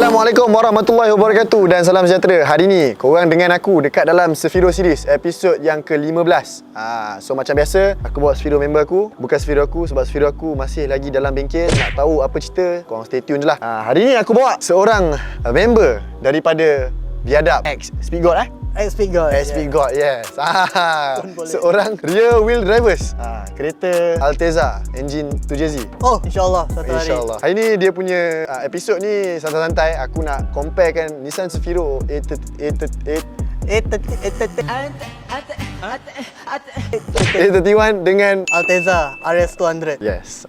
Assalamualaikum warahmatullahi wabarakatuh dan salam sejahtera. Hari ni korang dengan aku dekat dalam Sefiro Series episod yang ke-15. So macam biasa aku bawa Sefiro member aku. Bukan Sefiro aku sebab Sefiro aku masih lagi dalam bengkel. Nak tahu apa cerita, korang stay tune je lah. Hari ni aku bawa seorang member daripada Biadab X Speed God Speed God. Speed God, yes. Seorang rear wheel drivers. Kereta Alteza engine 2JZ. Oh, insyaAllah satu hari. InsyaAllah. Hari ni dia punya episod ni santai-santai. Aku nak comparekan Nissan Sefiro A31 dengan Alteza RS200. yes.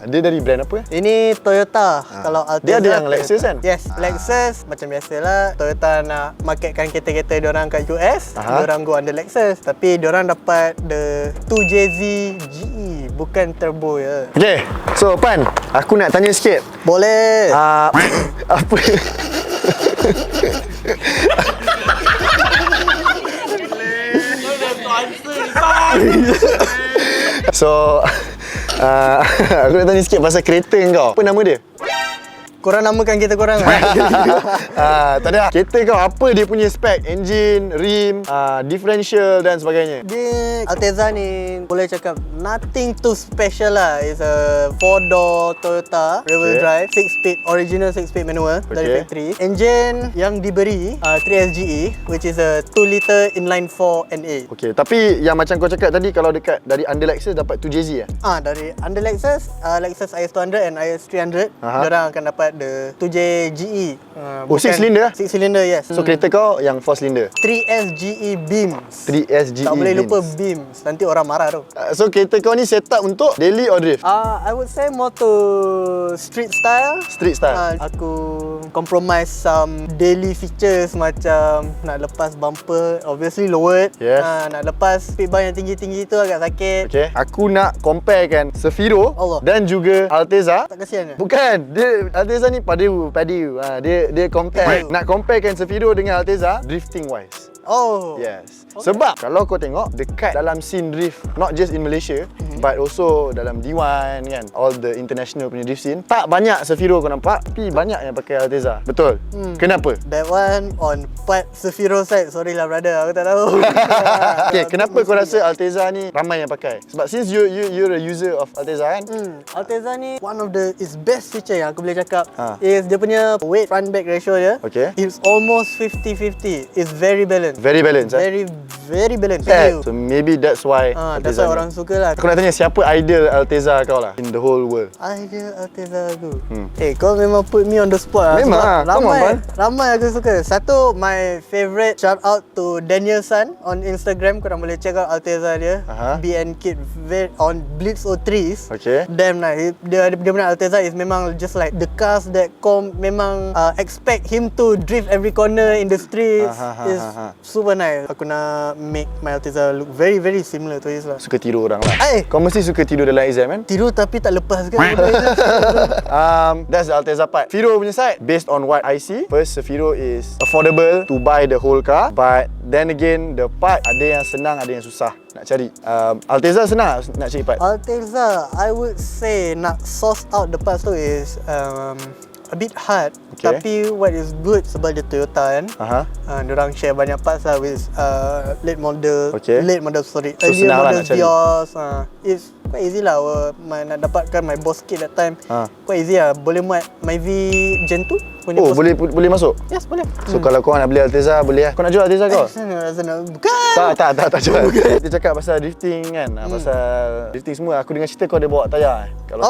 Dia dari brand apa? Ini Toyota. Kalau Alteza Dia ada yang Toyota. Lexus kan? Yes, Lexus macam biasalah. Toyota nak marketkan kereta-kereta diorang kat US. Diorang go under Lexus. Tapi diorang dapat the 2JZ GE, bukan turbo ya. Okay, so Pan, aku nak tanya sikit. Boleh. Apa? So, aku nak tanya sikit pasal kereta kau. Apa nama dia? Korang namakan kereta korang Tak ada. Kereta kau apa dia punya spek? Engine, rim, differential dan sebagainya. Dia Alteza ni boleh cakap nothing too special lah. It's a 4-door Toyota rear-wheel drive, 6-speed, original 6-speed manual dari factory. Engine yang diberi 3SGE, which is a 2-liter inline 4 NA. Okay, tapi yang macam kau cakap tadi, kalau dekat dari under Lexus dapat 2JZ Dari under Lexus, Lexus IS200 and IS300, diorang akan dapat the 2J GE. 6 cylinder? 6 cylinder, yes. So kereta kau yang 4 cylinder? 3SGE beams. 3SGE Tak boleh beams. lupa beams. Nanti orang marah tu. So kereta kau ni set up untuk daily or drift? I would say more to street style. Street style? Aku compromise some daily features macam nak lepas bumper, obviously lowered. Yes. Nak lepas speed bump yang tinggi-tinggi tu agak sakit. Okay, aku nak comparekan Sefiro Allah. dan juga Alteza. Tak kasihan ke? Bukan, dia Alteza ni padu. Dia compare. Nak comparekan Sefiro dengan Alteza drifting wise. Oh. Yes. Sebab kalau kau tengok dekat dalam scene drift, not just in Malaysia, but also dalam D1 kan, all the international punya drift scene, tak banyak Sefiro kau nampak, tapi banyak yang pakai Alteza. Betul? Kenapa? That one on part Sefiro side. Sorry lah brother, aku tak tahu. Okay, kenapa kau rasa Alteza ni ramai yang pakai? Sebab since you're a user of Alteza kan? Alteza ni one of the its best feature yang aku boleh cakap is dia punya weight front back ratio dia. Okay. It's almost 50-50. It's very balanced. Very balanced. Very balanced. So maybe that's why That's why orang suka lah. Aku nak tanya siapa ideal Alteza kau lah in the whole world? Idea Alteza aku. Kau memang put me on the spot lah. Memang Ramai aku suka. Satu, my favourite, shout out to Daniel San on Instagram. Korang boleh check out Alteza dia. BN Kid on Blitz 03s. Okay. Damn nice. Dia punya Alteza is memang just like the cars that memang expect him to drift every corner in the streets. Is super nice. Aku nak make my Alteza look very very similar to his lah. Suka tiru orang lah. Hey. Kau mesti suka tidur dalam exam kan? Tiru tapi tak lepas kan. That's the Alteza part. Sefiro punya side, based on what I see, first Sefiro is affordable to buy the whole car, but then again the part ada yang senang, ada yang susah nak cari. Alteza senang nak cari part. Alteza, I would say nak source out the parts tu is a bit hard. Tapi what is good sebab dia Toyota kan. Diorang share banyak parts lah with late model. Sorry, so earlier senang lah model nak cari. Vios. It's quite easy lah. Nak dapatkan my boss kit that time. Quite easy lah. Boleh muat my V Gen 2 punya boss kit. boleh masuk? Yes, boleh. So kalau kau nak beli Alteza, boleh lah. Kau nak jual Alteza kau? Bukan. Tak jual. Dia cakap pasal drifting kan, pasal drifting semua. Aku dengar cerita kau ada bawa tayar. Kalau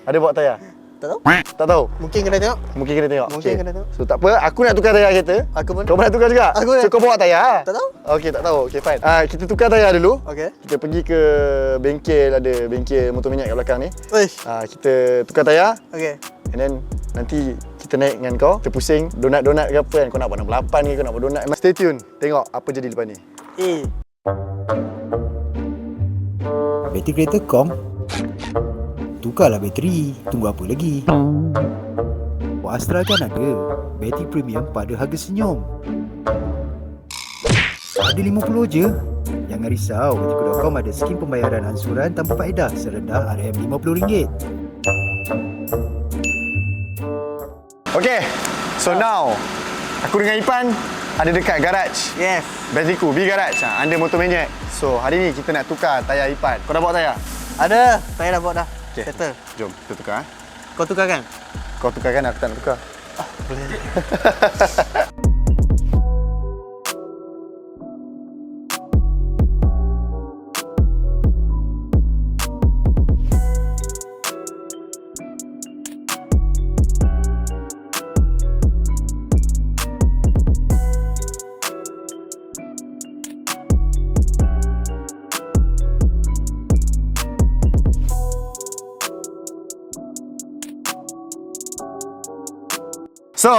ada bawa tayar? Tak tahu? Tak tahu? Mungkin kena tengok. Mungkin kena tengok. Kena tengok. So tak apa, aku nak tukar tayar kereta. Aku pun. Kau pun nak tukar juga? Aku So kau bawa tayar? Tak tahu. Okey, tak tahu. Okey, fine. Kita tukar tayar dulu. Okay. Kita pergi ke bengkel, ada bengkel motor minyak kat belakang ni. Uish. Kita tukar tayar. Okay. And then nanti kita naik dengan kau, kita pusing donat-donat ke apa kan. Kau nak buat 68 ke, kau nak buat donat. Stay tune. Tengok apa jadi lepas ni. Bateri kereta kom? Tukarlah bateri. Tunggu apa lagi? Astra kan ada bateri premium pada harga senyum. Ada 50 je. Jangan risau, Batikuh.com ada skim pembayaran ansuran tanpa faedah serendah RM50. Okey, So now aku dengan Ipan ada dekat garage Yes. Bentleyku, B Garage. Anda Motor Maniac. So hari ni kita nak tukar tayar Ipan. Kau dah bawa tayar? Ada. Saya dah bawa dah. Okay. Settle. Jom kita tukar. Kau tukar kan? Kau tukar kan, aku tak nak tukar. Boleh. So,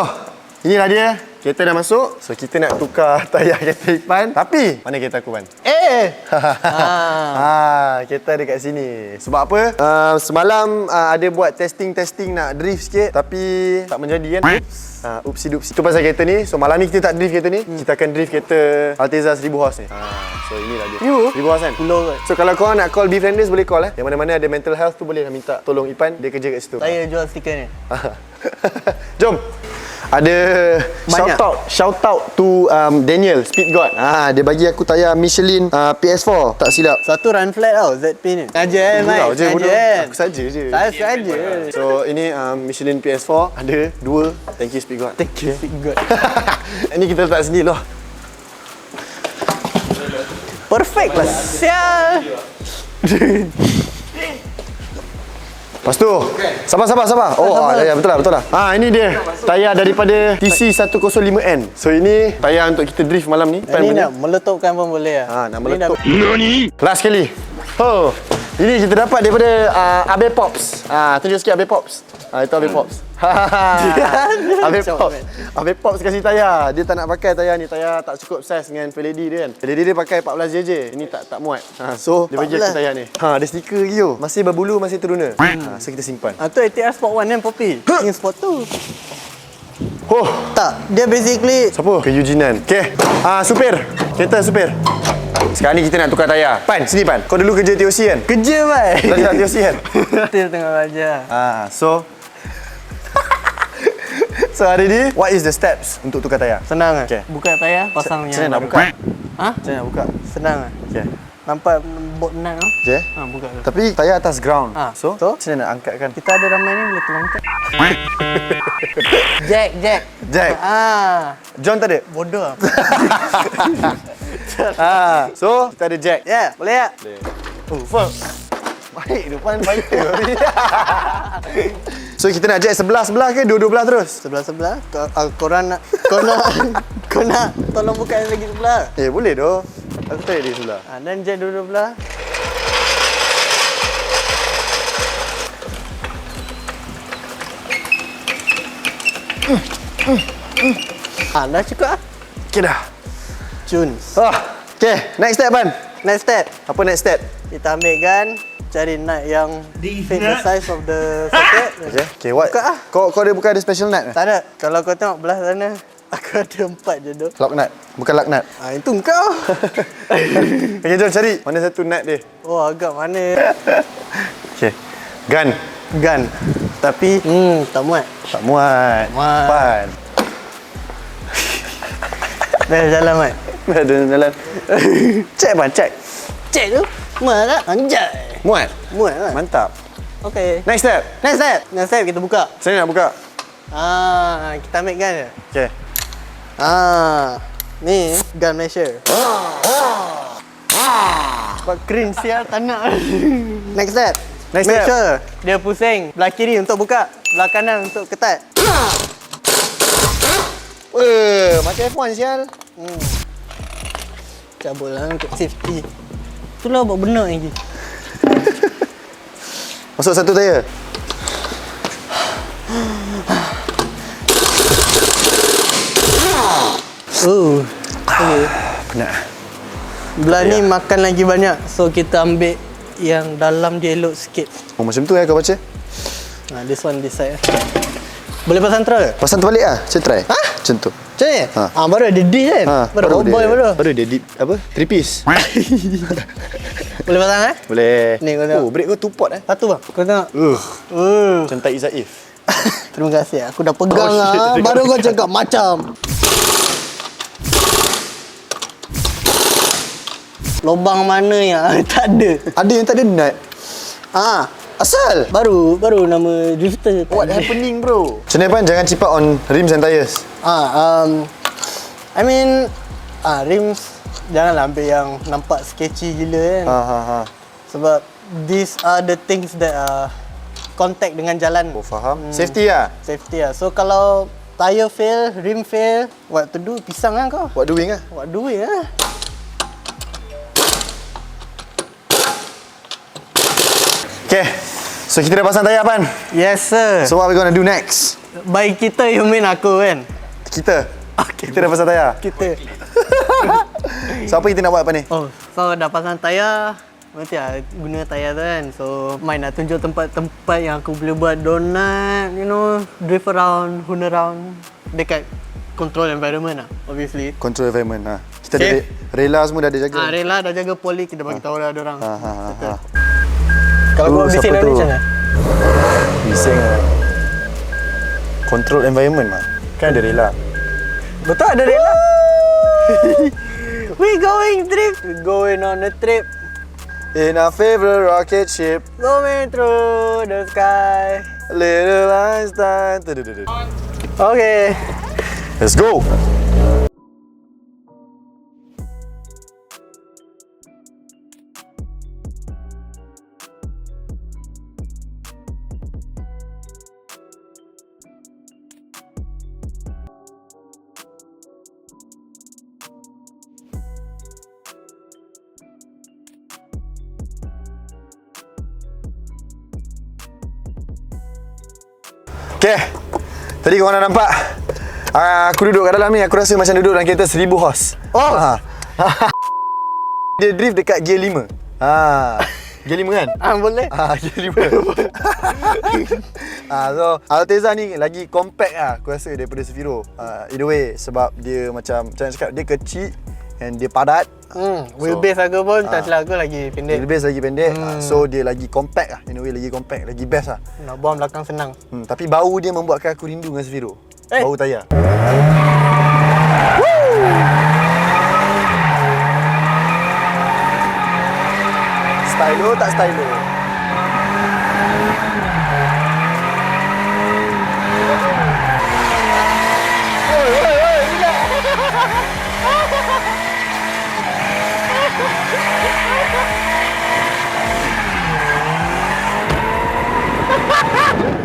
inilah dia. Kereta dah masuk. So, kita nak tukar tayar kereta Ipan. Tapi, mana kereta aku, Pan? Kereta ada kat sini. Sebab apa? Semalam ada buat testing nak drift sikit. Tapi, tak menjadi kan? Upsi-dupsi. Itu pasal kereta ni. So, malam ni kita tak drift kereta ni. Kita akan drift kereta Alteza 1000 horse ni. So, inilah dia. 1000 horse kan? 10 kot. So, kalau korang nak call Befrienders, boleh call Yang mana-mana ada mental health tu, boleh lah minta tolong Ipan. Dia kerja kat situ. Saya jual stiker ni. Jom. Ada Banyak. shout out to Daniel Speed God. Dia bagi aku tayar Michelin PS4 tak silap. Satu run flat tau ZP ni. Saja Mike. Gurau je bodoh. Saja. Aku saja je. Saya saja. So ini Michelin PS4 ada 2. Thank you Speed God. Thank you. Good. Ini kita letak sini loh. Perfect lah. Sial. Lepas tu, sabar. Ya, betul lah. Ini dia tayar daripada TC105N. So ini tayar untuk kita drift malam ni. Ini nak meletupkan pun boleh lah. Nak meletup. Last sekali. Ini kita dapat daripada Abe Pops. Tunjuk sikit Abe Pops. Itu Abe Pops. Abe Pops kasih tayar. Dia tak nak pakai tayar ni. Tayar tak cukup saiz dengan Feledy dia kan. Feledy dia pakai 14JJ. Ini tak muat. So dia bagi aku tayar ni. Ada stiker lagi tu. Masih berbulu, masih teruna. So kita simpan. Tu ATR Sport 1 kan Poppy. Ini Sport 2. Tak, dia basically Siapa? Kejujinan. Okay. Supir. Kereta supir. Sekarang ni kita nak tukar tayar. Pan, sini Pan. Kau dulu kerja TOC kan? kerja baik. Kerja TOC kan? Kita tengah belajar. So hari ni, what is the steps untuk tukar tayar? Senang lah. Okay. Buka tayar, pasang Macam mana nak buka? Macam mana nak buka? Senang lah. Okay. Nampak bot nut tu? Okay. Buka tu. Tapi tayar atas ground. So, So? macam mana nak angkatkan? Kita ada ramai ni boleh tolong angkat. Jack. Jack. John tak ada? Bodoh lah. So, kita ada jack. Ya, boleh tak? Fuck. Baik, depan baik. So, kita nak jack sebelah-sebelah ke dua-dua terus? Sebelah-sebelah. Korang nak kau nak tolong buka yang lagi sebelah. Boleh doh. Aku tarik dia sebelah. Dan jack dua-dua belah. Dah cukup lah. Okay dah. Cun. Okay, next step Pan. Next step. Apa next step? Kita ambil gun, cari nut yang fit the size of the socket. Okay, what? Buka lah. Kau ada special nut? Tak ada. Kalau kau tengok belah sana, aku ada 4 je tu. Lock nut. Bukan lock nut. Itu kau. Okay, jom cari. Mana satu nut dia? Agak mana. Okay. Gun. Tapi, tak muat. Tak muat. Pan. Dah jalan, Mat. Ada jalan. Check Pan, check. Cek tu. Muat tak? Anjay. Muat. Muat lah. Mantap. Okay. Next step. Next step kita buka. Saya nak buka. Kita ambil gun je. Okay. Ni gun Malaysia. Sebab cringe sial tak nak. Next step. Next Make step. sure dia pusing belah kiri untuk buka, belah kanan untuk ketat. Macam F1 sial. Cabut lah untuk safety. Itulah buat benar lagi. Masuk satu tayar. Okay. Penat. Belah ni makan lagi banyak. So kita ambil yang dalam dia elok sikit. Macam tu kau baca? This one this side. Boleh pasang terus ke? Pasang terbalik lah. Saya try. Macam tu. Macam ni? Baru ada D kan? Baru boy baru. Baru dia deep, apa? 3 piece. Boleh pasang Boleh. Ni kau tengok. Brake kau 2 pot Satu bang. Kau tengok. Macam tak Zaif. Terima kasih. Aku dah pegang shit. baru kau cakap macam. Lobang mana yang tak ada? Ada yang tak ada nut. Ah, Asal? baru nama drifter. What happening bro? Macam mana Pan? Jangan cipak on rims and tires. I mean, rims janganlah ambil yang nampak sketchy gila kan. Sebab these are the things that contact dengan jalan. Oh faham. Safety lah. Safety lah. So kalau tire fail, rim fail, what to do? Pisang lah kau. What doing lah? What doing lah? Okay. So kita dah pasang tayar Pan. Yes sir. So what we gonna do next? By kita you mean aku kan? Kita. Kita dah pasang tayar. Kita. So apa kita nak buat Pan ni? Oh, so dah pasang tayar. Berarti guna tayar tu kan. So main nak tunjuk tempat-tempat yang aku boleh buat donut, you know, drift around, hoon around dekat control environment lah, obviously. Control environment ha. Kita Okay. ada rela semua dah ada jaga. Rela dah jaga poli, kita bagi tahu dah ada orang. Kalau Kalau buat bising siapa ni tu? macam mana? Bising lah. Control environment mah. Kan ada rela. Betul ada rela. We going trip. We going on a trip. In our favorite rocket ship, Going through the sky. little Einstein. Okay. Let's go. Okay. Tadi korang dah nampak aku duduk kat dalam ni. Aku rasa macam duduk dalam kereta 1000 horse. Oh. Dia drift dekat gear 5. Gear 5 kan? Boleh. Gear 5. So Alteza ni lagi compact lah aku rasa daripada Sefiro. Either way sebab dia macam nak cakap, dia kecil and dia padat. Wheelbase aku pun tak silap aku lagi pendek. Wheelbase lagi pendek. So dia lagi compact lah. In a way lagi compact, lagi best lah. Nak buang belakang senang. Tapi bau dia membuatkan aku rindu dengan Sefiro. Bau tayar. Stylo tak stylo?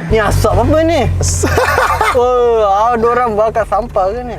Ni asap apa ni? Oh, ada orang bakar sampah ke ni?